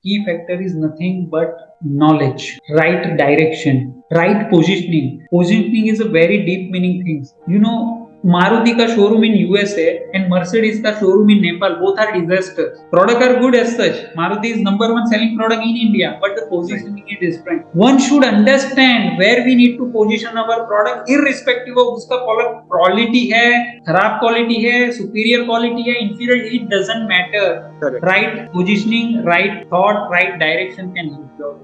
key factor is nothing but knowledge, right direction, right positioning. Positioning is a very deep meaning thing. Maruti ka showroom in USA and Mercedes ka showroom in Nepal, both are disasters. Product are good as such. Maruti is number one selling product in India, but the positioning is different. One should understand where we need to position our product, irrespective of uska quality hai, kharab quality hai, superior quality hai, inferior, it doesn't matter. Correct. Right positioning, right thought, right direction can help you.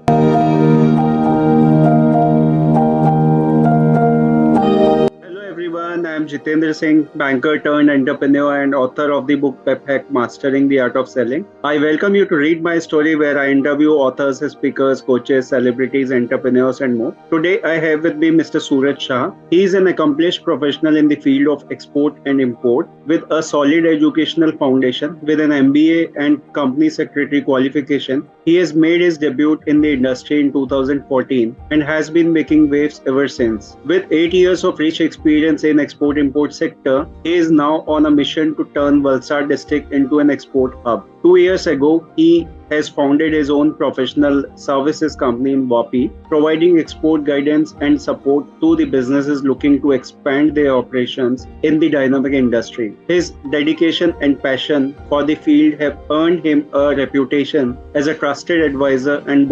Hello everyone, I am Jitendra Singh, banker turned entrepreneur and author of the book Pep Hack Mastering the Art of Selling. I welcome you to read my story where I interview authors, speakers, coaches, celebrities, entrepreneurs, and more. Today I have with me Mr. Suraj Shah. He is an accomplished professional in the field of export and import with a solid educational foundation with an MBA and Company Secretary qualification. He has made his debut in the industry in 2014 and has been making waves ever since. With 8 years of rich experience in export-import sector, he is now on a mission to turn Valsad district into an export hub. 2 years ago, he has founded his own professional services company in Vapi, providing export guidance and support to the businesses looking to expand their operations in the dynamic industry. His dedication and passion for the field have earned him a reputation as a trusted advisor and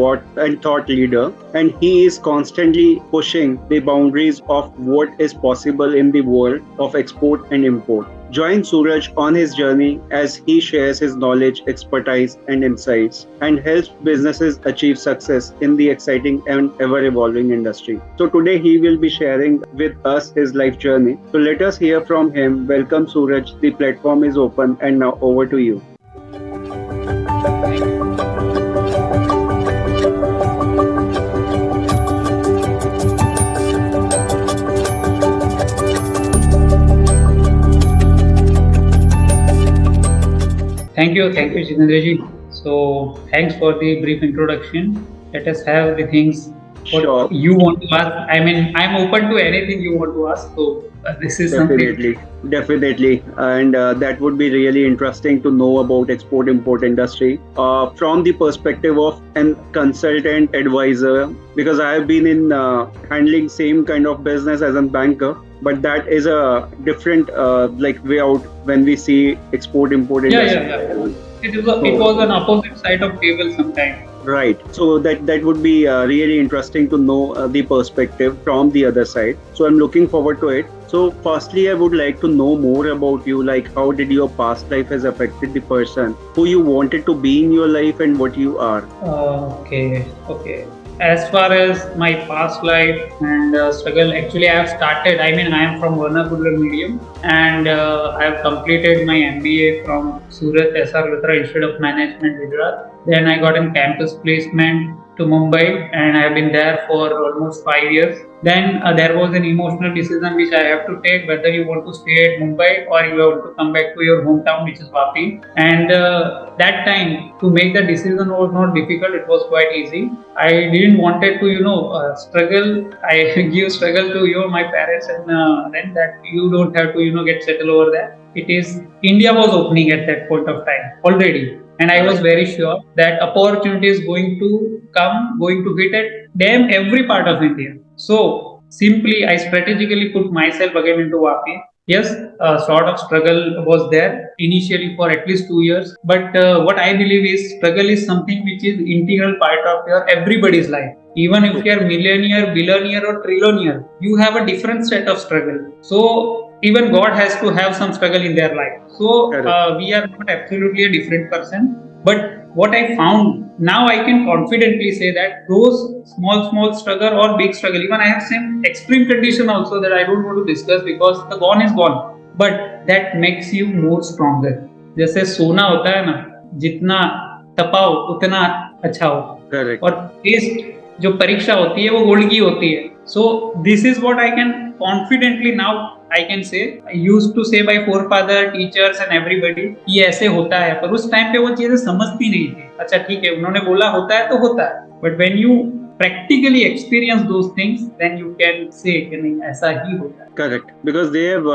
thought leader, and he is constantly pushing the boundaries of what is possible in the world of export and import. Join Suraj on his journey as he shares his knowledge, expertise, and insights and helps businesses achieve success in the exciting and ever evolving industry. So, today he will be sharing with us his life journey. So, let us hear from him. Welcome, Suraj. The platform is open, and now over to you. Thank you, Jitendraji. So, thanks for the brief introduction. Let us have the things Sure. what you want to ask. I mean, I'm open to anything you want to ask. So, this is something. Definitely, definitely, and that would be really interesting to know about export import industry from the perspective of an consultant advisor, because I have been in handling same kind of business as a banker, but that is a different like way out when we see export import Yeah, industry. yeah, yeah. It So was an opposite side of table sometimes. right. So that would be really interesting to know the perspective from the other side. So I'm looking forward to it. So firstly, I would like to know more about you. Like, how did your past life has affected the person who you wanted to be in your life and what you are? Okay. As far as my past life and struggle, actually, I have started. I mean, I am from vernacular medium, and I have completed my MBA from Surat SR Luthra Institute of Management, Gujarat. Then I got a campus placement to Mumbai, and I have been there for almost 5 years. Then there was an emotional decision which I have to take whether you want to stay at Mumbai or you have to come back to your hometown, which is Vapi. And that time to make the decision was not difficult; it was quite easy. I didn't wanted to struggle. I give struggle to my parents, and then that you don't have to get settled over there. It is India was opening at that point of time already, and I was Right. very sure that opportunity is going to come, going to hit at damn every part of India. So simply, I strategically put myself again into Vapi. Yes, a sort of struggle was there initially for at least 2 years. But what I believe is struggle is something which is integral part of your everybody's life. Even if True. you are millionaire, billionaire, or trillionaire, you have a different set of struggle. So even God has to have some struggle in their life. So Correct. we are not absolutely a different person. But what I found now, I can confidently say that those small struggle or big struggle, even I have same extreme condition also that I don't want to discuss because the gone is gone. But that makes you more stronger. जैसे सोना होता है ना, जितना तपाओ उतना अच्छा हो. Correct. और टेस्ट जो परीक्षा होती है वो गोल्ड की होती है. So this is what I can confidently now I can say. I used to say by forefather, teachers and everybody ये ऐसे होता है, पर उस टाइम पे वो चीजें समझती नहीं थी. अच्छा ठीक है, उन्होंने बोला होता है तो होता है. But when you practically experience those things, then you can say कि नहीं ऐसा ही होता है. Correct, because they have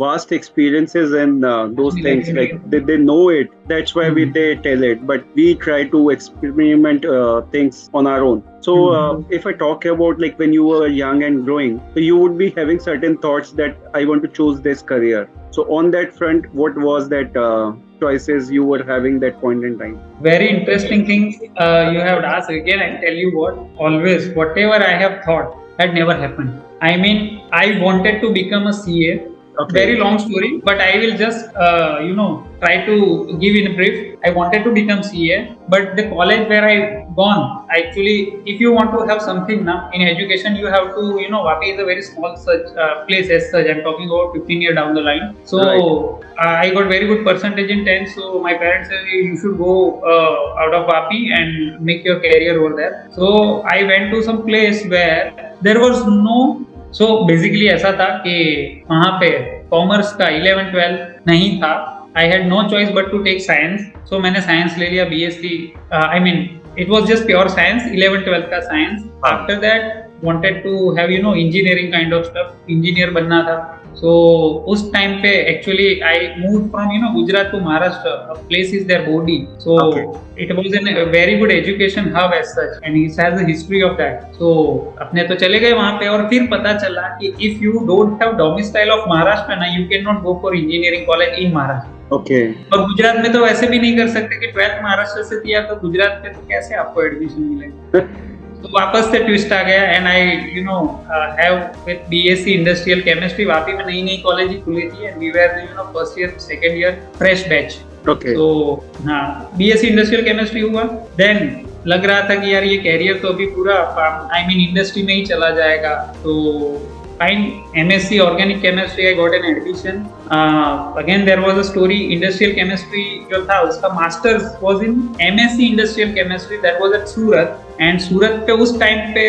vast experiences and those Apनी life things, में like भी. they know it. That's why they tell it. But we try to experiment things on our own. So, if I talk about like when you were young and growing, so you would be having certain thoughts that I want to choose this career. So, on that front, what was that choices you were having that point in time? Very interesting things you have asked again. I tell you what, always whatever I have thought had never happened. I mean, I wanted to become a CA. Okay. Very long story, but I will just try to give in a brief. I wanted to become CA, but the college where I gone, actually, if you want to have something now in education, you have to, Vapi is a very small such place as such. I'm talking about 15 years down the line. So Right. I got very good percentage in 10th. So my parents said you should go out of Vapi and make your career over there. So I went to some place where there was no. So basically ऐसा था कि वहाँ पे commerce का 11th 12th नहीं था. I had no choice but to take science. So मैंने science ले लिया, BSc. I mean it was just pure science, 11th 12th का science. After that wanted to have engineering kind of stuff. Engineer बनना था. So उस time पे actually I moved from Gujarat to Maharashtra. A place is there, Bodhi. So Okay. it was a very good education hub as such, and it has a history of that. So अपने तो चले गए वहाँ पे, और फिर पता चला कि if you don't have domicile of Maharashtra ना, you cannot go for engineering college in Maharashtra. Okay. और गुजरात में तो वैसे भी नहीं कर सकते कि 12th महाराष्ट्र से किया तो गुजरात में तो कैसे आपको एडमिशन मिलेगा. तो वापस से ट्विस्ट आ गया, and I have with BSc industrial chemistry. Vapi में नई नई कॉलेज ही खुली थी, and we were first year second year fresh batch. Okay. तो हाँ, BSc इंडस्ट्रियल केमिस्ट्री हुआ. देन लग रहा था कि यार ये कैरियर तो अभी पूरा आई मीन इंडस्ट्री में ही चला जाएगा. तो fine, MSc organic chemistry, I got an admission. Again there was a story. Industrial chemistry जो था उसका masters was in MSc industrial chemistry. That was at Surat. And Surat पे उस टाइम पे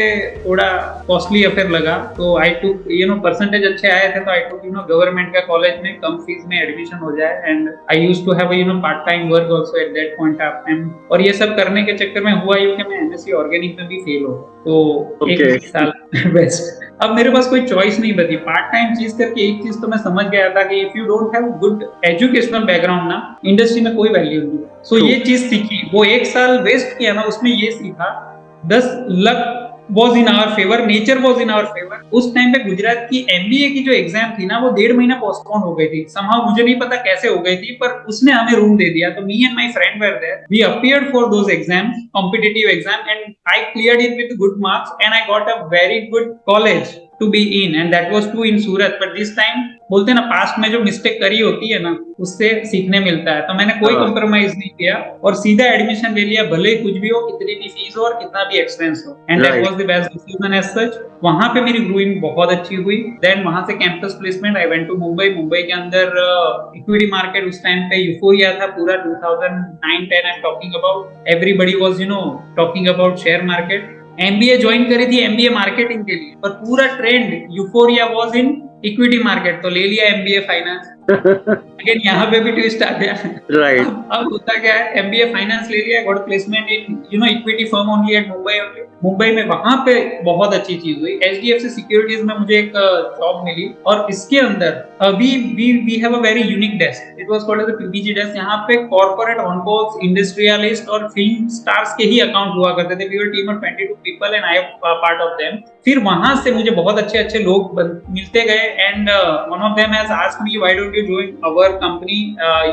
थोड़ा कॉस्टली अफेयर लगा. तो आई टुक परसेंटेज अच्छे आए थे, तो आई टुक गवर्नमेंट का कॉलेज में कम फीस में एडमिशन हो जाए. And I used to have part time work also at that point of time. और ये सब करने के चक्कर में हुआ ये कि मैं MSc ऑर्गेनिक में भी फेल हो. तो एक साल बेस्ट. अब मेरे पास कोई चॉइस नहीं बची. पार्ट टाइम चीज करके एक चीज तो मैं समझ गया था कि if you don't have good educational background ना, इंडस्ट्री में कोई वैल्यू नहीं. सो ये चीज सीखी. वो एक साल वेस्ट किया ना, उसमें ये सीखा. 10 luck was in our favour, nature was in our favour. उस टाइम पे गुजरात की MBA की जो एग्जाम थी ना, वो 1.5 महीना पोस्टपोन हो गई थी. समहाउ मुझे नहीं पता कैसे हो गई थी, पर उसने हमें रूम दे दिया. तो me and my friend were there. We appeared for those exams, competitive exam, and I cleared it with good marks, and I got a very good college to be in, and that was too in Surat. But this time बोलते हैं ना, past में जो mistake करी होती है ना, उससे सीखने मिलता है. तो मैंने कोई कॉम्प्रोमाइज नहीं किया और सीधा एडमिशन ले लिया, भले कुछ भी हो, कितनी भी फीस हो और कितना भी एक्सपेंस हो. And that was the best decision as such. वहां पे मेरी ग्रोइंग बहुत अच्छी हुई. देन वहां से campus placement, I went to Mumbai. Mumbai के अंदर इक्विटी मार्केट उस टाइम पे यूफोरिया था पूरा. 2009-10 I am talking about. Everybody was talking about share market. MBA join करी थी MBA मार्केटिंग के लिए, पर पूरा trend euphoria was in equity market. तो ले लिया MBA फाइनेंस. अगेन यहाँ पे भी ट्विस्ट आ गया. Right. अब होता क्या है, MBA फाइनेंस ले लिया, got placement in equity firm only at Mumbai only. Mumbai में वहां पे बहुत अच्छी चीज हुई. HDFC सिक्योरिटीज में मुझे एक जॉब मिली, और इसके अंदर we have a very unique desk. It was called as the PPG desk. यहाँ पे कॉर्पोरेट ऑनकॉल्स, इंडस्ट्रियलिस्ट और फिल्म स्टार्स के ही अकाउंट हुआ करते थे. We were team of 22 people and I am part of them. फिर वहां से मुझे बहुत अच्छे अच्छे लोग मिलते गए, and one of them has asked me, why don't you join our company,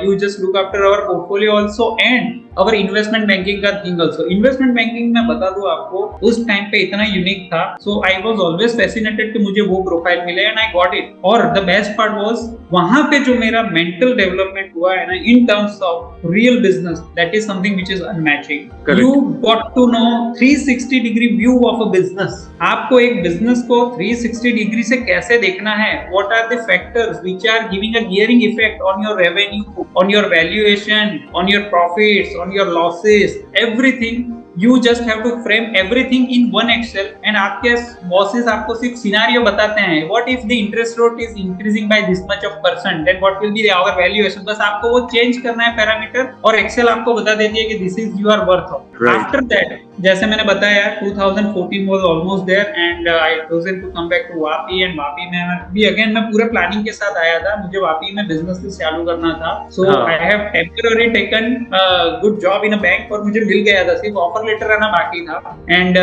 you just look after our portfolio also and our investment banking का थिंग आल्सो. इन्वेस्टमेंट बैंकिंग में बता दूं आपको, उस टाइम पे इतना यूनिक था. So I was always fascinated कि मुझे वो प्रोफाइल मिले, एंड आई गॉट इट. और द बेस्ट पार्ट वाज, वहां पे जो मेरा मेंटल डेवलपमेंट हुआ है ना, in terms of real business, that is something which is unmatching. You got to know 360 degree view of a business. आपको एक बिजनेस को 360 डिग्री से कैसे देखना है, what are the factors which are giving a gearing effect on your revenue, on your valuation, on your profits, on your losses, everything You just have to frame everything in one Excel and आपके bosses आपको सिर्फ scenario बताते हैं. What if the interest rate is increasing by this much of percent? Then what will be our valuation? बस आपको वो change करना है parameter और Excel आपको बता देती है कि this is your worth of. Right. After that, जैसे मैंने बताया 2014 was almost there and I chosen to come back to Vapi and Vapi में भी again मैं पूरे planning के साथ आया था. मुझे Vapi में business चालू करना था. So I have temporarily taken a good job in a bank और मुझे मिल गया था. सिर्फ ऑफर लेटर आना बाकी था. एंड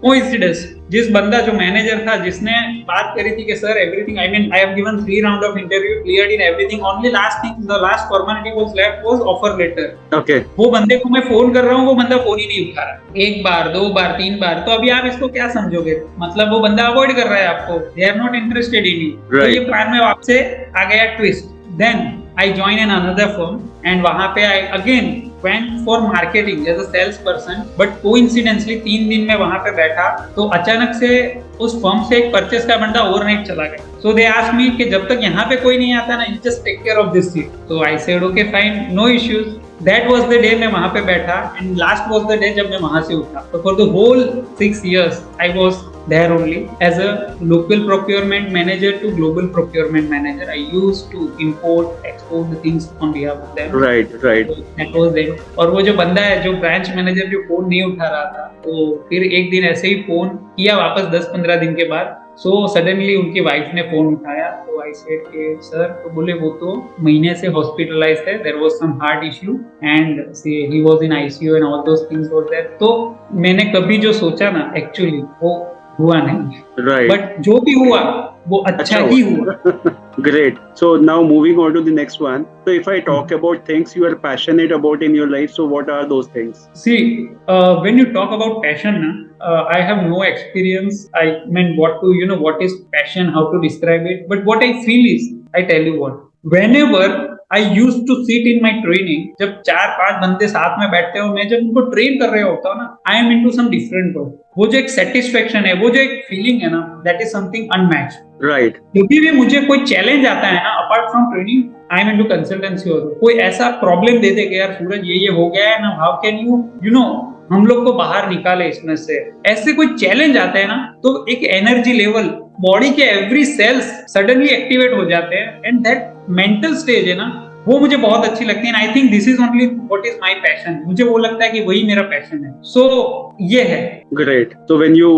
कोइंसिडेंस, जिस बंदा जो मैनेजर था जिसने बात करी थी कि sir everything, I mean I have given 3 round of interview, cleared in everything, only last thing, the last formality was left was offer letter. Okay. वो बंदे को मैं फोन कर रहा हूँ, वो बंदा फोन ही नहीं उठा रहा. 1 बार 2 बार 3 बार. तो अभी आप इसको क्या समझोगे? मतलब वो बंदा अवॉइड कर रहा है आपको. They are not interested in you. तो ये प्लान में वापस आ गया twist. Then I joined in another firm and वहाँ पे I again went for marketing as a salesperson, but coincidentally 3 दिन में वहाँ पे बैठा तो अचानक से उस फर्म से एक परचेस का बंदा ओवरनाइट चला गया. So they asked me कि जब तक यहाँ पे कोई नहीं आता ना, you just take care of this seat. So I said okay fine, no issues. That was the day मैं वहाँ पे बैठा and last was the day जब मैं वहाँ से उठा. So for the whole 6 years I was there only as a local procurement manager to global procurement manager. I used to import, export the things on behalf of them. Right. So that was it. और वो जो बंदा है, जो branch manager, जो phone नहीं उठा रहा था, तो फिर एक दिन ऐसे ही फोन किया वापस 10-15 दिन के बाद. सो सडनली उनकी वाइफ ने फोन उठाया. तो आई सेड के सर, तो बोले वो तो महीने से हॉस्पिटलाइज्ड है, there was some heart issue and he was in ICU and all those things were there. तो मैंने कभी जो सोचा ना, एक्चुअली वो हुआ नहीं. Right. बट जो भी हुआ वो अच्छा ही हुआ. Great. So now moving on to the next one. So if I talk about things you are passionate about in your life, so what are those things? See, when you talk about passion, I have no experience. I mean, what is passion, how to describe it. But what I feel is, I tell you what, whenever I used to sit in my training, जब 4-5 बंदे साथ में बैठते हो, मैं जब उनको train कर रहे होता हूँ ना, I am into some different world. वो जो एक सेटिस्फेक्शन है, वो जो एक फीलिंग है ना, that is something unmatched. Right. क्योंकि भी मुझे कोई चैलेंज आता है ना, apart from training, I am into consultancy. और कोई ऐसा प्रॉब्लम दे दे कि यार सूरज ये हो गया है ना, हाउ कैन यू नो हम लोग को बाहर निकाले इसमें से, ऐसे कोई चैलेंज आते हैं ना, तो एक एनर्जी लेवल, बॉडी के एवरी सेल्स सडनली एक्टिवेट हो जाते हैं. एंड दैट मेंटल स्टेज है ना, वो मुझे बहुत अच्छी लगती है. I think this is only what is my passion. मुझे वो लगता है कि वही मेरा पैशन है. सो ये है. Great. So when you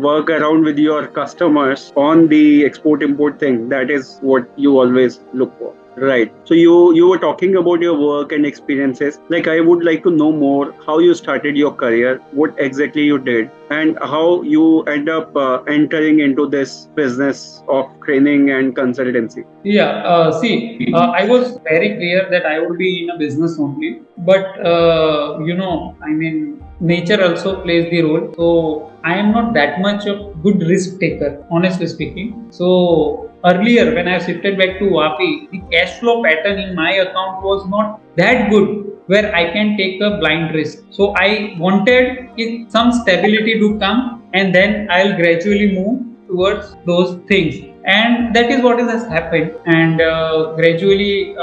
work around with your customers on the export import thing, that is what you always look for. Right. So you were talking about your work and experiences. Like, I would like to know more how you started your career, what exactly you did, and how you end up entering into this business of training and consultancy. Yeah. I was very clear that I would be in a business only, but I mean, nature also plays the role. So I am not that much of good risk taker, honestly speaking. So earlier when I shifted back to Vapi, the cash flow pattern in my account was not that good where I can take a blind risk. So I wanted some stability to come and then I'll gradually move towards those things. And that is what has happened. And gradually,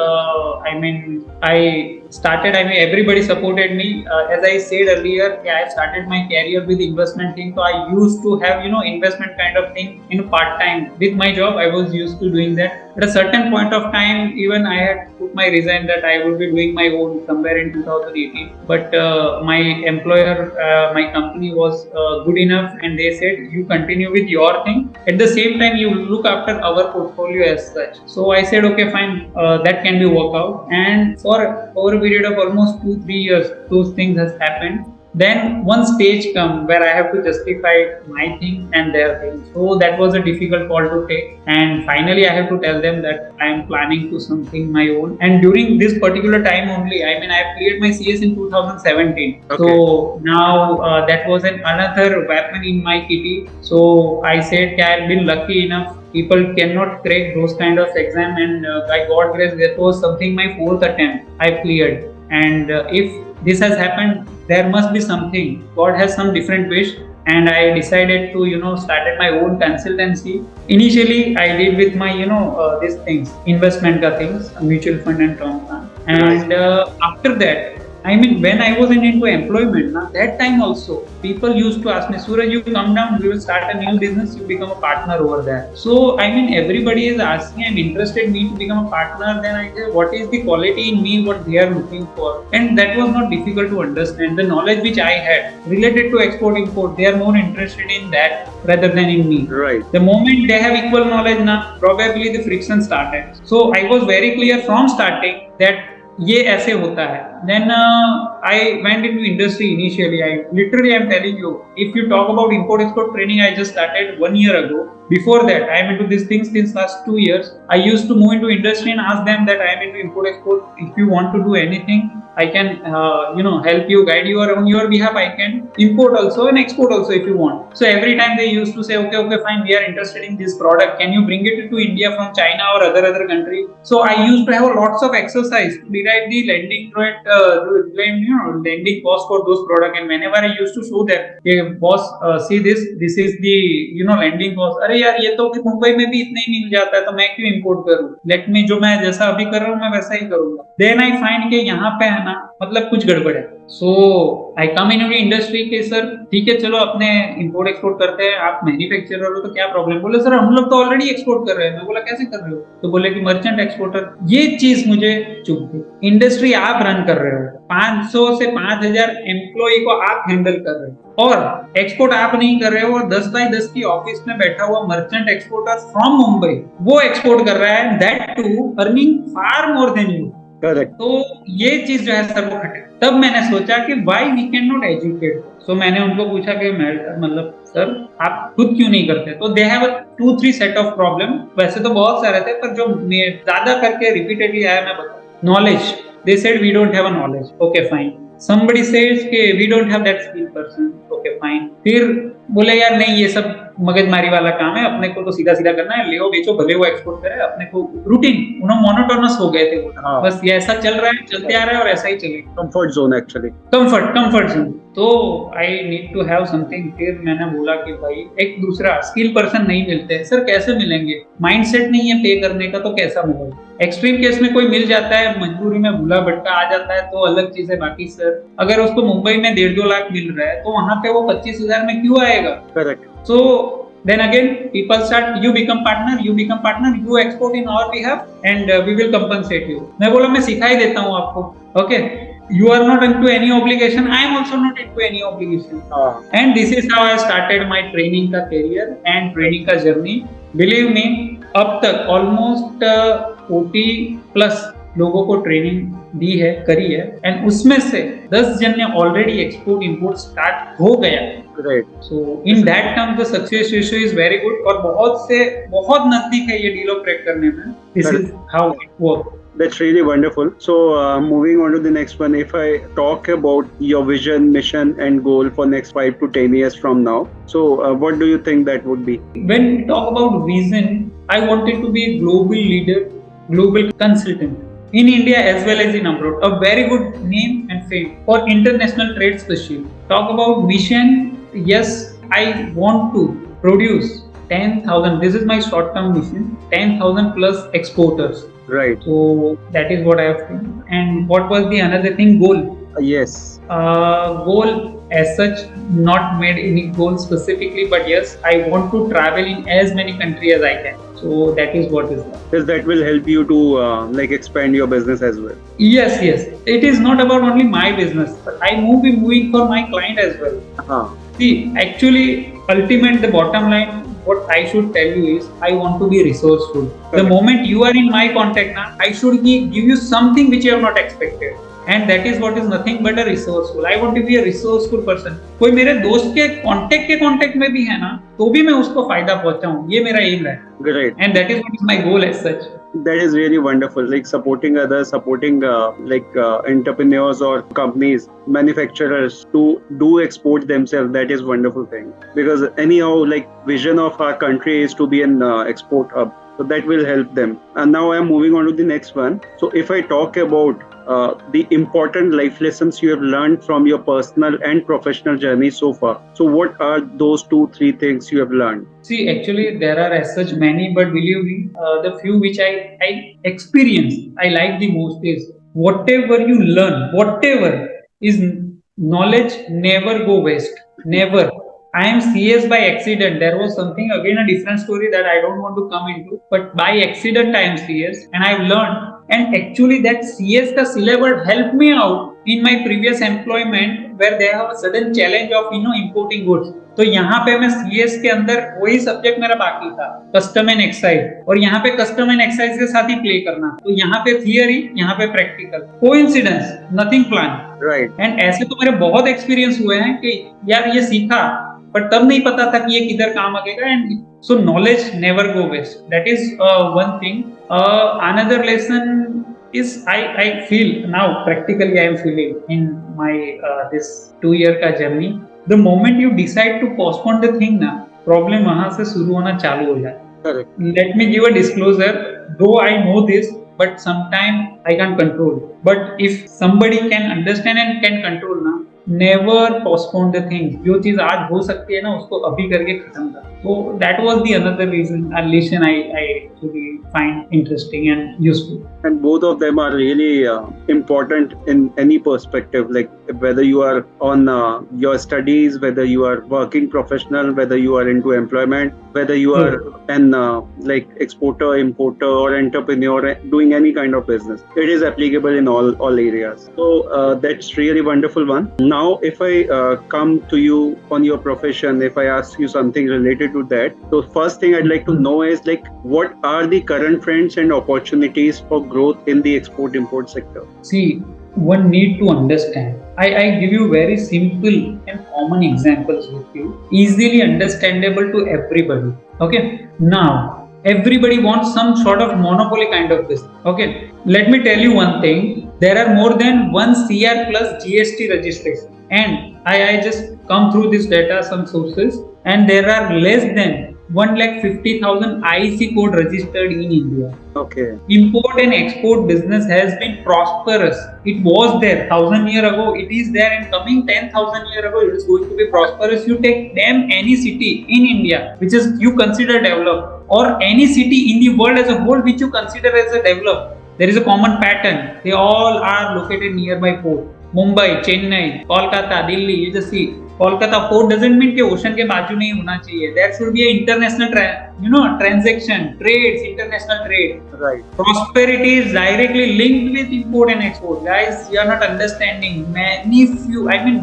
everybody supported me. As I said earlier, I started my career with investment thing. So I used to have, investment kind of thing in part-time. With my job, I was used to doing that. At a certain point of time, even I had put my resign that I would be doing my own somewhere in 2018. But my employer, my company was good enough and they said, you continue with your thing. At the same time, you look after our portfolio as such. So I said, okay, fine, that can be worked out. And for over a period of almost 2-3 years, those things has happened. Then one stage come where I have to justify my thing and their thing. So that was a difficult call to take. And finally, I have to tell them that I am planning to something my own. And during this particular time only, I have cleared my CS in 2017. Okay. So now that was another weapon in my kitty. So I said I have been lucky enough. People cannot crack those kind of exam, and by God grace, that was something my 4th attempt I cleared. And if this has happened, there must be something. God has some different wish, and I decided to started my own consultancy. Initially, I did with my these things, investment ka things, mutual fund and term fund. And after that, I mean, when I was into employment, na, that time also, people used to ask me, Suraj, you come down, we will start a new business, you become a partner over there. So, I mean, everybody is asking, I'm interested me to become a partner. Then I say, what is the quality in me, what they are looking for? And that was not difficult to understand. The knowledge which I had related to export import, they are more interested in that rather than in me. Right. The moment they have equal knowledge now, probably the friction started. So I was very clear from starting that ये ऐसे होता है. Then I went into industry initially. I'm telling you, if you talk about import export training, I just started 1 year ago. Before that, I am into these things since last 2 years. I used to move into industry and ask them that I am into import export. If you want to do anything, I can help you, guide you, or on your behalf I can import also and export also if you want. So every time they used to say, okay, fine, we are interested in this product. Can you bring it to India from China or other country? So I used to have lots of exercise to derive the lending rate, lending cost for those products. And whenever I used to show them, hey, boss, see this is the lending cost. अरे यार, ये तो मुंबई में भी इतने ही मिल जाता है, तो मैं क्यों इंपोर्ट करूं? लेट मी, जो मैं जैसा अभी कर रहा हूँ मैं वैसा ही करूंगा. देन आई फाइंड के यहाँ पे है ना, मतलब कुछ गड़बड़ है. सो आई कम इन इंडस्ट्री के, सर ठीक है चलो अपने इंपोर्ट एक्सपोर्ट करते हैं, आप मैन्युफैक्चरर हो तो क्या प्रॉब्लम? बोले सर हम लोग तो ऑलरेडी एक्सपोर्ट कर रहे हैं. मैं बोला कैसे कर रहे हो? तो बोले कि मर्चेंट एक्सपोर्टर. ये चीज मुझे चुभ गई. इंडस्ट्री आप रन कर रहे हो, 500 से 5000 एम्प्लॉय को आप हैंडल कर रहे हो और एक्सपोर्ट आप नहीं कर रहे हो, और 10x10 की ऑफिस में बैठा हुआ मर्चेंट एक्सपोर्टर फ्रॉम मुंबई वो एक्सपोर्ट कर रहा है, that to earning far more than you. Correct. तो ये चीज जो है सर वो खटे. तब मैंने सोचा कि why we can not educate. So मैंने उनको पूछा कि मतलब सर आप खुद क्यों नहीं करते? तो they have 2-3 set of problem. वैसे तो बहुत सारे थे, पर जो ज्यादा करके रिपीटेडली आया मैं बता. Knowledge. They said we don't have a knowledge. Okay, fine. Somebody says कि we don't have that skill person. Okay, fine. फिर बोले यार नहीं, ये सब मगजमारी वाला काम है, अपने को तो सीधा सीधा करना है, ले बेचो भले वो एक्सपोर्ट करे, अपने को रूटीन मोनोटोनस हो गए थे वो. बस ये ऐसा चल रहा है, चलते आ रहा है और ऐसा ही चलेगा. Comfort zone actually. Comfort zone. तो I need to have something. फिर मैंने बोला कि भाई एक दूसरा स्किल पर्सन नहीं मिलते. सर कैसे मिलेंगे? माइंडसेट नहीं है पे करने का, तो कैसा मिलेगा? एक्सट्रीम केस में कोई मिल जाता है, मजबूरी में भूला भटका आ जाता है तो अलग चीज है. बाकी सर अगर उसको मुंबई में 1.5-2 लाख मिल रहा है तो वहां पे वो 25,000 में क्यों आएगा? Correct. So then again people start, you become partner, you export in our behalf and we will compensate you. मैं बोला मैं सिखा ही देता हूँ आपको. Okay, you are not into any obligation, I am also not into any obligation. And this is how I started my training का career and training का journey. Believe me, अब तक almost 40 plus लोगों को ट्रेनिंग दी है, करी है, and उसमें से 10 जन ने ऑलरेडी एक्सपोर्ट इंपोर्ट स्टार्ट हो गया. Right. So in that term the success ratio is very good, और बहुत नजदीक है ये डील क्रैक करने में. This is how it work. That's really wonderful. So, moving on to the next one, if I talk about your vision, mission, and goal for next 5 to 10 years from now, so what do you think that would be? When we talk about vision, I wanted to be a global leader, global consultant in India as well as in abroad. A very good name and fame for international trade specialist. Talk about mission, yes, I want to produce 10,000. This is my short-term mission. 10,000 plus exporters. Right. So that is what I have done. And what was the another thing? Goal. Yes. Goal as such, not made any goal specifically, but yes, I want to travel in as many countries as I can. So that is what is that. Yes, that will help you to expand your business as well. Yes. It is not about only my business, but I will be moving for my client as well. See, actually, the bottom line, what I should tell you is, I want to be resourceful. Okay. The moment you are in my contact now, I should give you something which you have not expected. And that is what is nothing but a resourceful. I want to be a resourceful person. कोई मेरे दोस्त के contact में भी है ना, तो भी मैं उसको फायदा पहुंचाऊं, ये मेरा एम है. Great. And that is what is my goal as such. That is really wonderful. Like supporting others, supporting entrepreneurs or companies, manufacturers to do export themselves. That is wonderful thing. Because anyhow, like vision of our country is to be an export hub. So that will help them. And now I am moving on to the next one. So if I talk about the important life lessons you have learned from your personal and professional journey so far. So what are those 2-3 things you have learned? See, actually there are as such many, but believe me, the few which I experienced, I like the most is whatever you learn, whatever, is knowledge never go waste. Never. I am CS by accident. There was something again a different story that I don't want to come into. But by accident I am CS and I've learned. And actually that CS ka syllabus helped me out in my previous employment where they have a sudden challenge of importing goods. तो यहाँ पे मैं CS के अंदर वही subject मेरा बाकी था, कस्टम एंड एक्साइज, और यहाँ पे कस्टम एंड एक्साइज के साथ ही प्ले करना, तो यहाँ पे थियरी, यहाँ पे practical, coincidence, nothing plan, right. And ऐसे तो मेरे बहुत एक्सपीरियंस हुए हैं कि यार ये सीखा पर तब नहीं पता था कि ये किधर काम आएगा, and so knowledge never go waste. That is one thing. Another lesson is I feel now practically I am feeling in my this 2 year का journey. The moment you decide to postpone the thing ना, problem वहां से शुरू होना चालू हो जाता है. Correct. Let me give a disclosure. Though I know this, but sometimes I can't control. But if somebody can understand and can control ना, never postpone the things. जो चीज आज हो सकती है ना, उसको अभी करके खत्म कर. So that was the another reason, a lesson I actually find interesting and useful. And both of them are really important in any perspective, like whether you are on your studies, whether you are working professional, whether you are into employment, whether you are an like exporter, importer, or entrepreneur doing any kind of business. It is applicable in all areas. So that's really wonderful one. Now, if I come to you on your profession, if I ask you something related to that, so first thing I'd like to know is like what are the current trends and opportunities for growth in the export-import sector? See, one need to understand. I give you very simple and common examples with you, easily understandable to everybody. Okay, now everybody wants some sort of monopoly kind of business. Okay, let me tell you one thing. There are more than 1 CR plus GST registration, and I just come through this data, some sources, and there are less than 1,50,000 IC code registered in India. Okay. Import and export business has been prosperous. It was there 1,000 years ago. It is there, and coming 10,000 years ago, it is going to be prosperous. You take them any city in India which is you consider developed, or any city in the world as a whole which you consider as a developed. There is a common pattern. They all are located nearby port. Mumbai, Chennai, Kolkata, Delhi. You just see. Kolkata port doesn't mean कि ocean के बाजू नहीं होना चाहिए. There should be a international transaction, trades, international trade. Right. Prosperity is directly linked with import and export. Guys, you are not understanding.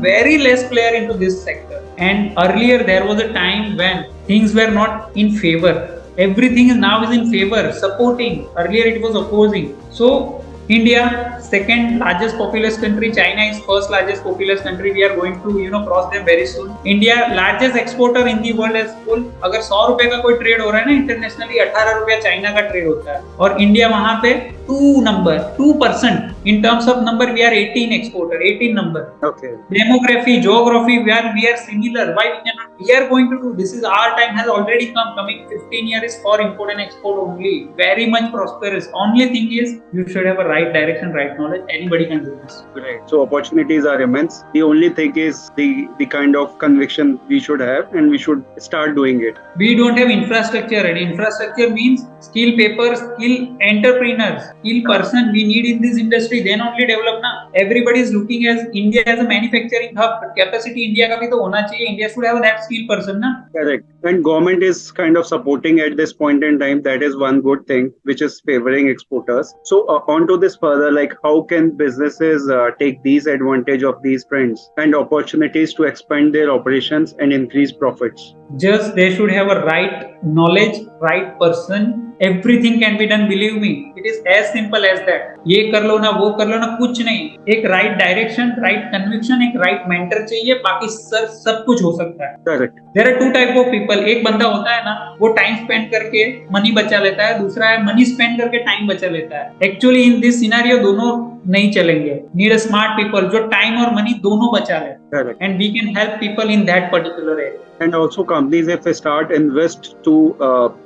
Very less player into this sector. And earlier there was a time when things were not in favor. Everything is now is in favor, supporting. Earlier it was opposing. So India, second largest populous country. China is first largest populous country. We are going to cross them very soon. India largest exporter in the world as whole. अगर 100 रुपए का कोई trade हो रहा है ना internationally, 18 रुपया China का ट्रेड होता है, और इंडिया वहां पे 2% in terms of number. We are 18 exporter, 18 number. Okay. Demography, geography, we are similar. Why we cannot? We are going to do this. Is our time has already come. Coming 15 years is for import and export only. Very much prosperous. Only thing is you should have a right direction, right knowledge. Anybody can do this. Great. So opportunities are immense. The only thing is the kind of conviction we should have, and we should start doing it. We don't have infrastructure, and infrastructure means skill paper, skill entrepreneurs, skill person we need in this industry. Then only develop ना. Everybody is looking as India as a manufacturing hub, but capacity India का भी तो होना चाहिए. India should have that skill person ना. Correct. And government is kind of supporting at this point in time. That is one good thing, which is favoring exporters. So on to this further, like how can businesses take these advantage of these trends and opportunities to expand their operations and increase profits? Just they should have a right knowledge, right person. Everything can be done. Believe me, it is as simple as that. ये कर लो ना, वो कर लो ना, कुछ नहीं. एक right direction, right conviction, एक right mentor चाहिए. बाकी सब कुछ हो सकता है. Correct. There are two type of people. एक बंदा होता है ना, वो टाइम स्पेंड करके मनी बचा लेता है. दूसरा है मनी स्पेंड करके टाइम बचा लेता है. एक्चुअली इन दिस सिनेरियो दोनों नहीं चलेंगे. नीड अ स्मार्ट पीपल जो टाइम और मनी दोनों बचा ले. Correct. And we can help people in that particular area. And also companies, if they start invest to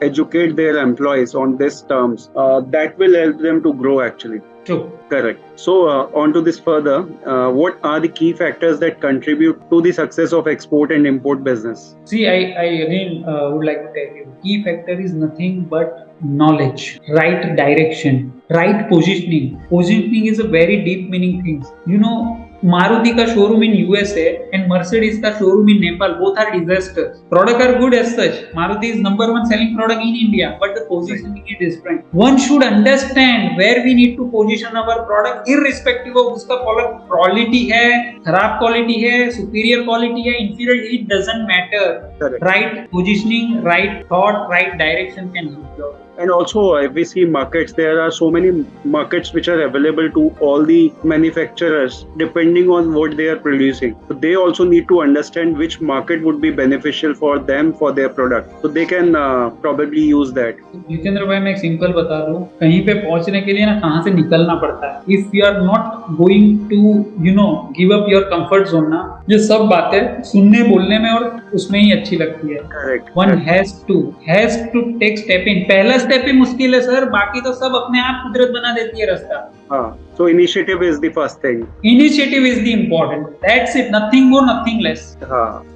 educate their employees on these terms, that will help them to grow actually. True. Correct. So on to this further, what are the key factors that contribute to the success of export and import business? See, I again would like to tell you, key factor is nothing but knowledge, right direction, right positioning. Positioning is a very deep meaning thing. Maruti ka showroom in USA and Mercedes ka showroom in Nepal, both are disasters. Product are good as such. Maruti is number one selling product in India, but the Right. positioning is different. One should understand where we need to position our product, irrespective of उसका product quality है, खराब quality है, superior quality है, inferior, it doesn't matter. Correct. Right positioning, right thought, right direction can help you out. And also, if we see markets, there are so many markets which are available to all the manufacturers depending on what they are producing. So they also need to understand which market would be beneficial for them for their product. So they can probably use that. Jitendra भाई मैं एक simple बता दूं, कहीं पे पहुंचने के लिए ना कहां से निकलना पड़ता है. If you are not going to give up your comfort zone ना, ये सब बातें सुनने बोलने में और उसमें ही अच्छी लगती है. Correct. One has to take step in. पहला स्टेप ही मुश्किल है सर, बाकी तो सब अपने आप कुदरत बना देती है रास्ता. So initiative is the first thing. Initiative is the important. That's it. Nothing more, nothing less.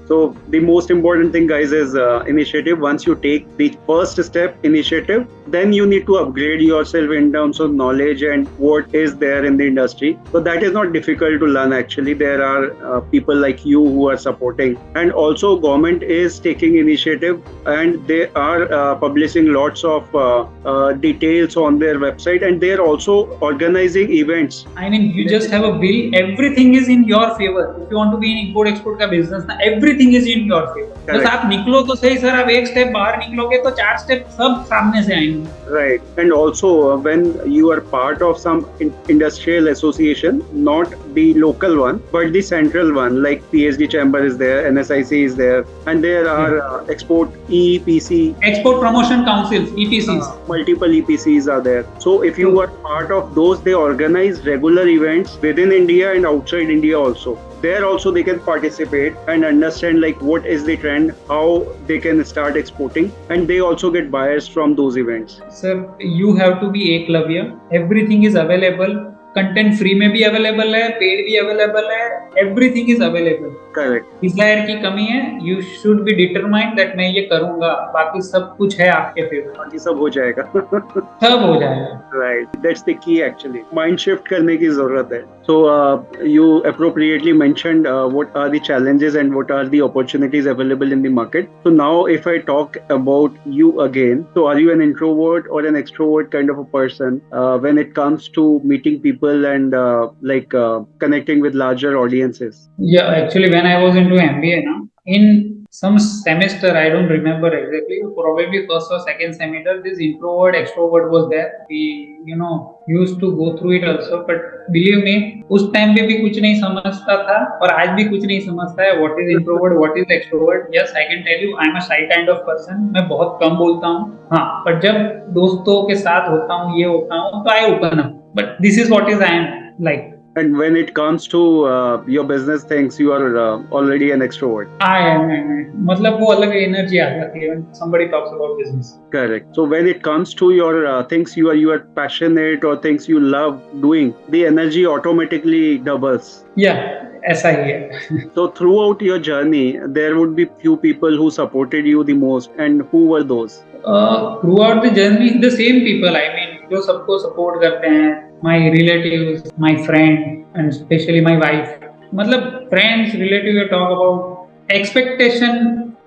So the most important thing, guys, is initiative. Once you take the first step, initiative, then you need to upgrade yourself in terms of knowledge and what is there in the industry. So that is not difficult to learn. Actually, there are people like you who are supporting, and also government is taking initiative, and they are publishing lots of details on their website, and they are also organizing events. I mean, you just have a bill. Everything is in your favor. If you want to be in import export का business ना, everything is in your favor. बस आप निकलो तो सही sir. आप एक step बाहर निकलोगे तो चार स्टेप सब सामने से आएंगे. Right. And also when you are part of some industrial association, not the local one, but the central one, like PSD Chamber is there, NSIC is there, and there are export EPC. Export Promotion Councils, EPCs. Multiple EPCs are there. So if you are part of those, they organize regular events within India and outside India also. There also they can participate and understand like what is the trend, how they can start exporting, and they also get buyers from those events. Sir, you have to be eklavya. Everything is available. Content free में भी available है, paid भी available है. Everything is available. Correct. Desire की कमी है. You should be determined that मैं ये करूंगा. बाकी सब कुछ है आपके फेवर. बाकी सब हो जाएगा. सब हो जाएगा. Right. That's the key actually. Mind shift करने की जरूरत है. So you appropriately mentioned what are the challenges and what are the opportunities available in the market. So now if I talk about you again, so are you an introvert or an extrovert kind of a person when it comes to meeting people and connecting with larger audiences? Yeah, actually when I was into MBA now, in some semester, I don't remember exactly, probably first or second semester, this introvert extrovert was there. We used to go through it also, but believe me, उस time पे भी कुछ नहीं समझता था और आज भी कुछ नहीं समझता है. What is introvert, what is extrovert? Yes, I can tell you, I am a shy kind of person. मैं बहुत कम बोलता हूँ. हाँ, पर जब दोस्तों के साथ होता हूँ, ये होता हूँ, तो I open up. But this is what is I am like. And when it comes to your business things, you are already an extrovert. I am. मतलब वो अलग एनर्जी आ जाती है when somebody talks about business. Correct. So when it comes to your things you are passionate or things you love doing, the energy automatically doubles. Yeah, ऐसा ही है. So throughout your journey, there would be few people who supported you the most, and who were those? Throughout the journey, the same people. I mean, जो सबको support करते हैं. My relatives, my friend, and especially my wife. मतलब friends, relative talk about expectation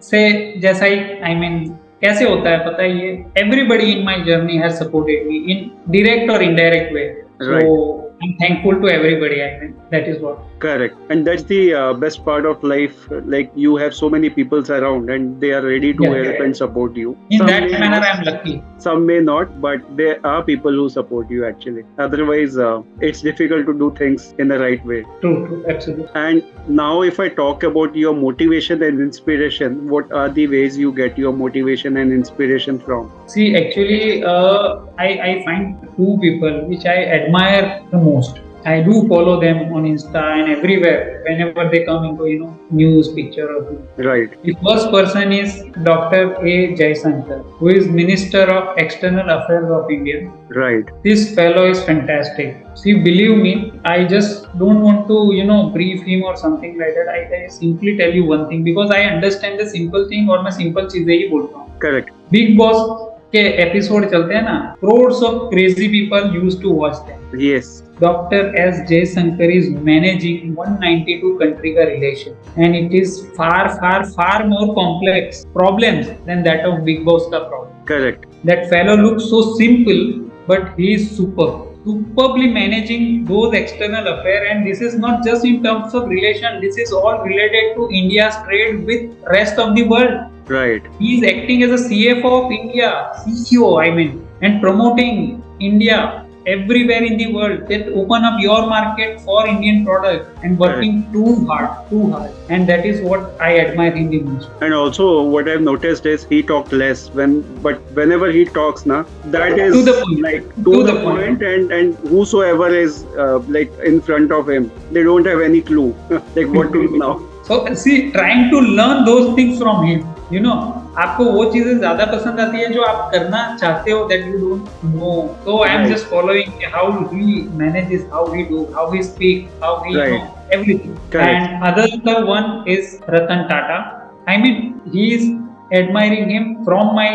से जैसा ही, I mean, कैसे होता है पता है ये. Everybody in my journey has supported me in direct or indirect way. Right. So I'm thankful to everybody. I think that is what. Correct. And that's the best part of life. Like you have so many people around and they are ready to help and support you. In that manner, I'm lucky. Some may not, but there are people who support you actually. Otherwise, it's difficult to do things in the right way. True, absolutely. And now if I talk about your motivation and inspiration, what are the ways you get your motivation and inspiration from? See, actually, I find two people which I admire the most. I do follow them on Insta and everywhere whenever they come into news picture of me. Right. The first person is Dr. A. Jaishankar, who is Minister of External Affairs of India. Right. This fellow is fantastic. See, believe me, I just don't want to brief him or something like that. I simply tell you one thing because I understand the simple thing और मैं simple चीजें ही बोलता हूँ. Correct. Big boss के episode चलते हैं ना, crores of crazy people used to watch them. Yes. Dr. S. Jaishankar is managing 192 country का relation, and it is far far far more complex problems than that of Big Boss का problem. Correct. That fellow looks so simple, but he is superbly managing those external affairs, and this is not just in terms of relation. This is all related to India's trade with rest of the world. Right. He is acting as a CFO of India, CEO, I mean, and promoting India everywhere in the world. That open up your market for Indian product and working too hard, and that is what I admire him the most. And also, what I've noticed is he talked less but whenever he talks, na, that is To the point. like to the point, and whosoever is like in front of him, they don't have any clue like what to do now. So see, trying to learn those things from him, you know, आपको वो चीजें ज्यादा पसंद आती है जो आप करना चाहते हो that you don't know. So I am Right. just following how he manages, how he do, how he speak, how he Right. know everything. Correct. And other one is Ratan Tata. I mean, he is admiring him from my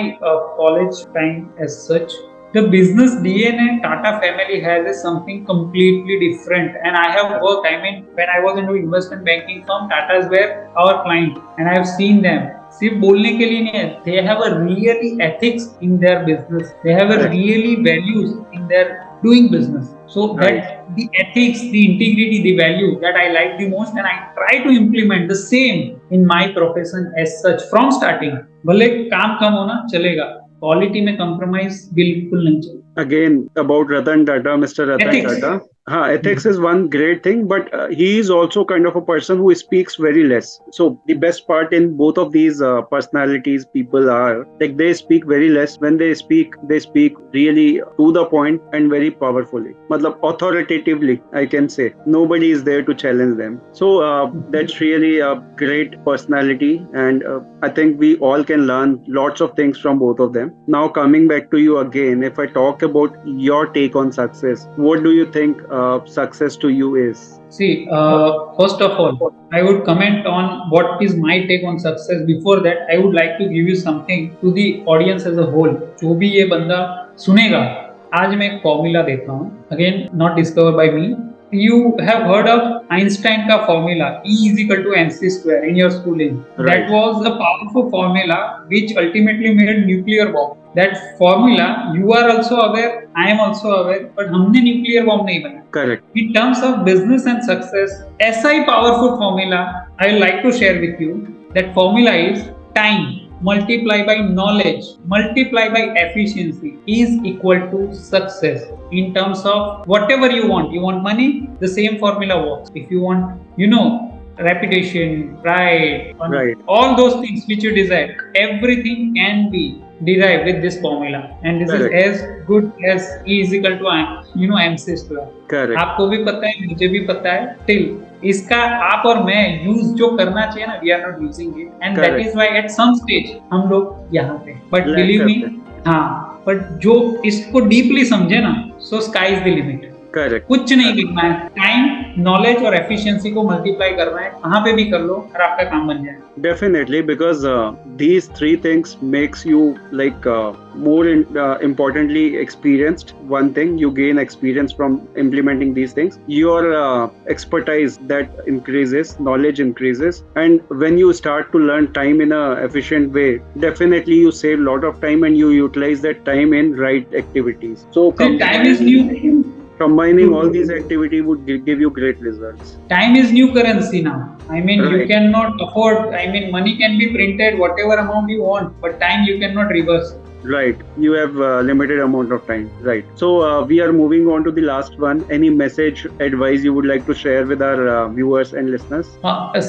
college time as such. The business DNA Tata family has is something completely different, and I have worked. I mean, when I was into investment banking firm, Tatas were our client, and I have seen them. सिर्फ बोलने के लिए नहीं है, they have a really ethics in their business. They have a Correct. really values in their doing business. So Right. that the ethics, the integrity, the value that I like the most, and I try to implement the same in my profession as such from starting. भले काम कम होना चलेगा, quality में compromise बिल्कुल नहीं चलेगा. Again, about Ratan Tata, Mr. Ratan Ethics. Tata. Ethics is one great thing, but he is also kind of a person who speaks very less. So the best part in both of these personalities, people are like they speak very less. When they speak really to the point and very powerfully. Matlab authoritatively, I can say. Nobody is there to challenge them. So that's really a great personality, and I think we all can learn lots of things from both of them. Now coming back to you again, if I talk about your take on success, what do you think success to you is? See, first of all, I would comment on what is my take on success. Before that, I would like to give you something to the audience as a whole. जो भी ये बंदा सुनेगा, आज मैं एक formula देता हूँ. Again, not discovered by me. You have heard of Einstein का formula E is equal to mc square in your schooling. Right. That was a powerful formula which ultimately made nuclear bomb. That formula you are also aware, I am also aware, but हमने nuclear bomb नहीं बनाया. Correct. In terms of business and success, SI powerful formula I like to share with you. That formula is time multiply by knowledge multiply by efficiency is equal to success. In terms of whatever you want money, the same formula works. If you want, you know, reputation, pride, Right. all those things which you desire, everything can be derived with this formula, and this Correct. is as good as E is equal to mc square. Correct. आपको भी पता है, मुझे भी पता है. Till इसका आप और मैं यूज जो करना चाहिए ना, we are not using it, and that Correct. Is why at some stage हम लोग यहाँ पे. बट Lack बिलीव मी, करते हाँ, बट जो इसको डीपली समझे ना, so sky is the limit. Correct. कुछ नहीं लिखना है, टाइम, नॉलेज और एफिशिएंसी को मल्टीप्लाई करना है, कहाँ पे भी कर लो और आपका काम बन जाए. Definitely, because these three things makes you like more importantly experienced. One thing, you gain experience from implementing these things. Your expertise that increases, knowledge increases, and when you start to learn time in a efficient way, definitely you save a lot of time and you utilize that time in right activities. So See, time is new. combining all these activity would give you great results. Time is new currency now. I mean, you Right. cannot afford. I mean, money can be printed whatever amount you want, but time you cannot reverse. Right, you have limited amount of time. Right. So we are moving on to the last one. Any message, advice you would like to share with our viewers and listeners?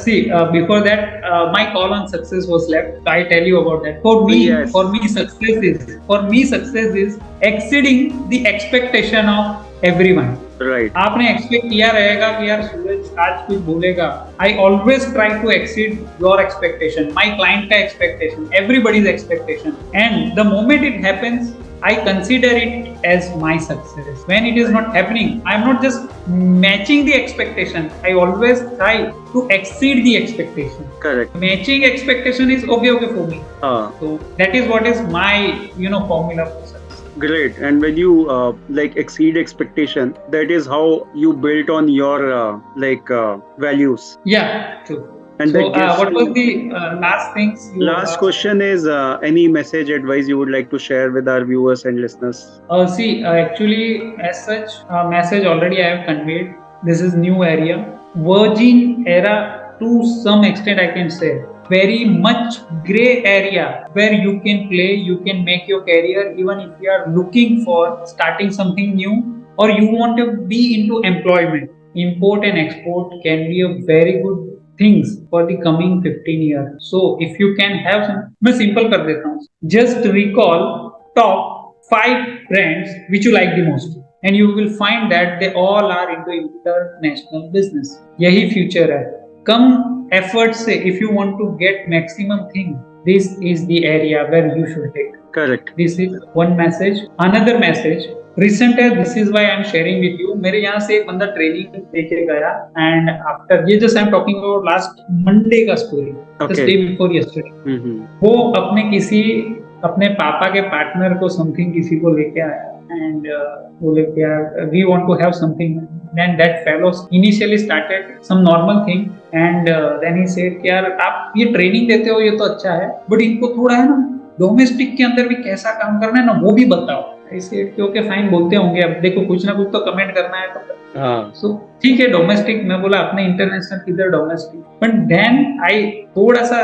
See, before that, my call on success was left. I tell you about that. Yes. For me, success is exceeding the expectation of everyone. Right. आपने expect किया रहेगा कि यार सूरज आज कुछ बोलेगा. I always try to exceed your expectation, my client का expectation, everybody's expectation, and the moment it happens I consider it as my success. When it is not happening, I'm not just matching the expectation. I always try to exceed the expectation. Correct. Matching expectation is okay for me. So that is what is my formula for success. Great. And when you like exceed expectation, that is how you built on your values. Yeah, true. And So that gives what was you. the last things you Last asked? question is any message advice you would like to share with our viewers and listeners? See, actually, as such, message already I have conveyed. This is new area, virgin era to some extent. I can say very much gray area where you can play, you can make your career. Even if you are looking for starting something new or you want to be into employment, import and export can be a very good things for the coming 15 years. So if you can have some, मैं simple कर देता हूँ. Just recall top 5 brands which you like the most and you will find that they all are into international business. यही future है. कम effort से if you want to get maximum thing, this is the area where you should take. Correct. This is one message. Another message. Recent है, this is why I am sharing with you. मेरे यहाँ से एक बंदा training लेके गया and after ये just I am talking about last Monday का story. Just day before yesterday. वो अपने पापा के पार्टनर को समथिंग किसी को लेके आया and बोले कि यार we want to have something. Then that fellow initially started some normal thing and then he said कि यार आप ये ट्रेनिंग देते हो ये तो अच्छा है बट इनको थोड़ा है ना डोमेस्टिक के अंदर भी कैसा काम करना है ना वो भी बताओ. ऐसे ओके फाइन बोलते होंगे अब देखो कुछ ना कुछ तो कमेंट करना है तो सो ठीक है डोमेस्टिक. मैं बोला अपने इंटरनेशनल किधर डोमेस्टिक बट देन आई थोड़ा सा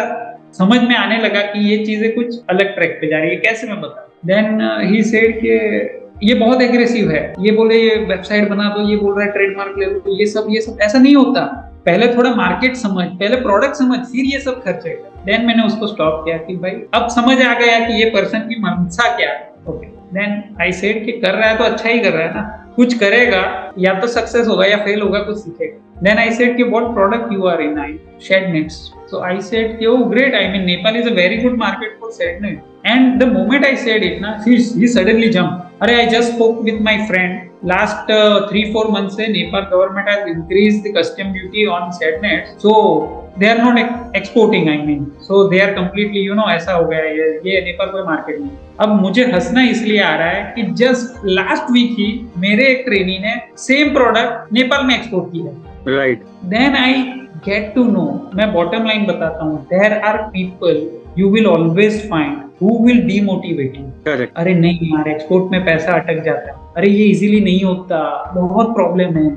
समझ में आने लगा कि ये चीजें कुछ अलग ट्रैक पे जा रही है. कैसे मैं बता. देन ही सेड कि ये बहुत एग्रेसिव है, ये बोले ये वेबसाइट बना दो, ये बोल रहा है ट्रेडमार्क ले लो, ये सब ऐसा नहीं होता. पहले थोड़ा मार्केट समझ, पहले प्रोडक्ट समझ, फिर ये सब खर्चे. देन मैंने उसको स्टॉप किया कि भाई अब समझ आ गया कि ये पर्सन की मंशा क्या है. ओके देन आई सेड कि कर रहा है तो अच्छा ही कर रहा है ना, कुछ करेगा या तो सक्सेस होगा या फेल होगा, कुछ सीखेगा. Then I said कि what product you are in? I shed nets. So I said कि oh great, I mean Nepal is a very good market for shed net. And the moment I said it ना, he suddenly jumped. अरे I just spoke with my friend. Last 3-4 months से Nepal government has increased the custom duty on shed nets. So they are not exporting, I mean. So they are completely ऐसा हो गया ये नेपाल कोई market नहीं. अब मुझे हंसना इसलिए आ रहा है कि जस्ट लास्ट वीक ही मेरे एक ट्रेनी ने सेम प्रोडक्ट नेपाल में एक्सपोर्ट किया. Right. Then I get to know, मैं बॉटम लाइन बताता हूँ, there are people you will always find who will demotivate you. Correct. अरे नहीं यार एक्सपोर्ट में पैसा अटक जाता है, अरे ये इजीली नहीं होता, बहुत प्रॉब्लम है,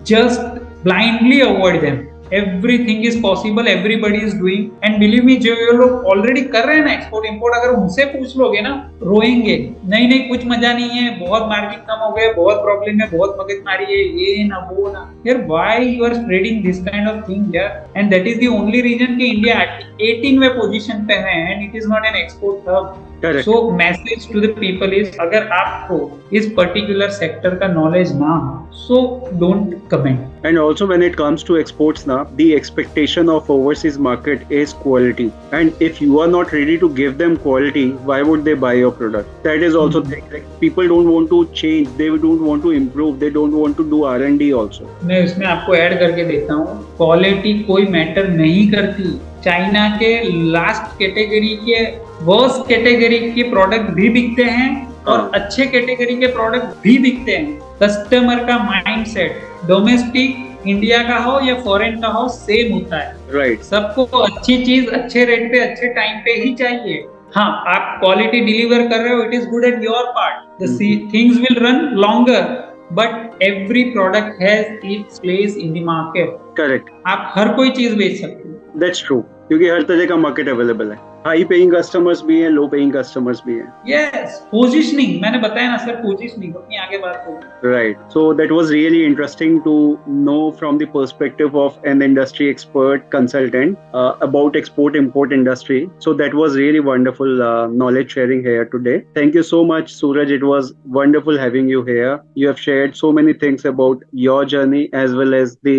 just blindly avoid them. Everything is possible, everybody is doing, and believe me जो ये लोग ऑलरेडी कर रहे हैं ना एक्सपोर्ट इंपोर्ट, अगर उनसे पूछ लोगे ना रोएंगे, नहीं कुछ मजा नहीं है, बहुत मार्जिन कम हो गए, बहुत प्रॉब्लम है, बहुत मगजमारी है, ये ना वो ना. यार why you are spreading this kind of thing यार, and that is the only reason कि इंडिया 18वें पोजीशन पे है and it is not an export hub. Correct. So message to the people is अगर आपको इस particular sector का knowledge ना हो, so don't comment. And also when it comes to exports now, the expectation of overseas market is quality. And if you are not ready to give them quality, why would they buy your product? That is also thing. Like people don't want to change, they don't want to improve, they don't want to do R&D also. मैं इसमें आपको add करके देता हूँ, quality कोई matter नहीं करती. China के लास्ट कैटेगरी के वर्स्ट कैटेगरी के प्रोडक्ट भी बिकते हैं और अच्छे कैटेगरी के प्रोडक्ट भी बिकते हैं. कस्टमर का माइंडसेट डोमेस्टिक इंडिया का हो या फॉरेन का हो सेम होता है. राइट. सबको अच्छी चीज अच्छे रेट पे अच्छे टाइम पे ही चाहिए. हाँ आप क्वालिटी डिलीवर कर रहे हो, it is good at your part, the things will run longer, but every product has its place in the market. Correct. आप हर कोई चीज बेच सकते हो. दैट्स ट्रू, क्योंकि हर तरह का मार्केट अवेलेबल है. हाई पेइंग कस्टमर्स भी हैं, लो पेइंग कस्टमर्स भी हैं. यस, पोजीशनिंग मैंने बताया ना सर, पोजीशनिंग अपनी आगे बात होगी. Right. So that was really interesting to know from the perspective of an industry expert consultant about export import industry. So that was really wonderful knowledge sharing here today. Thank you so much, Suraj. It was wonderful having you here. You have shared so many things about your journey as well as the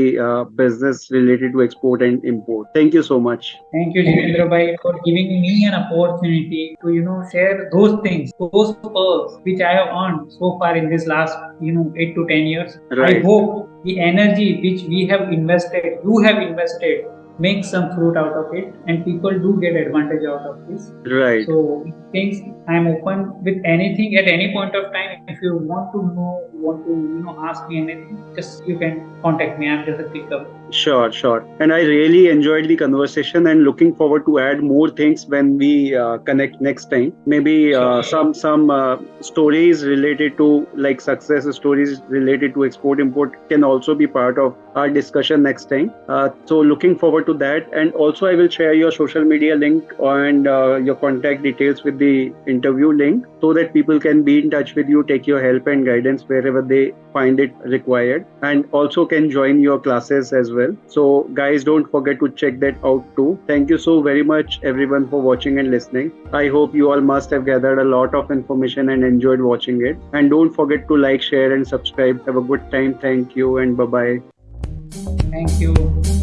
business related to export and import. Thank you so much. Thank you, Jitendra bhai, for giving giving me an opportunity to share those things, those pearls which I have earned so far in this last 8 to 10 years. I Right. hope the energy which we have invested, you have invested, make some fruit out of it, and people do get advantage out of this. Right. So things, I'm open with anything at any point of time. If you want to know, want to ask me anything, just you can contact me. I'm just a click away. Sure, sure. And I really enjoyed the conversation and looking forward to add more things when we connect next time. Maybe Sure. some stories related to like success stories related to export import can also be part of our discussion next time. So looking forward to that. And also I will share your social media link and your contact details with the interview link so that people can be in touch with you, take your help and guidance wherever they find it required, and also can join your classes as well. So guys, don't forget to check that out too. Thank you so very much everyone for watching and listening. I hope you all must have gathered a lot of information and enjoyed watching it. And don't forget to like, share and subscribe. Have a good time. Thank you and bye bye. Thank you.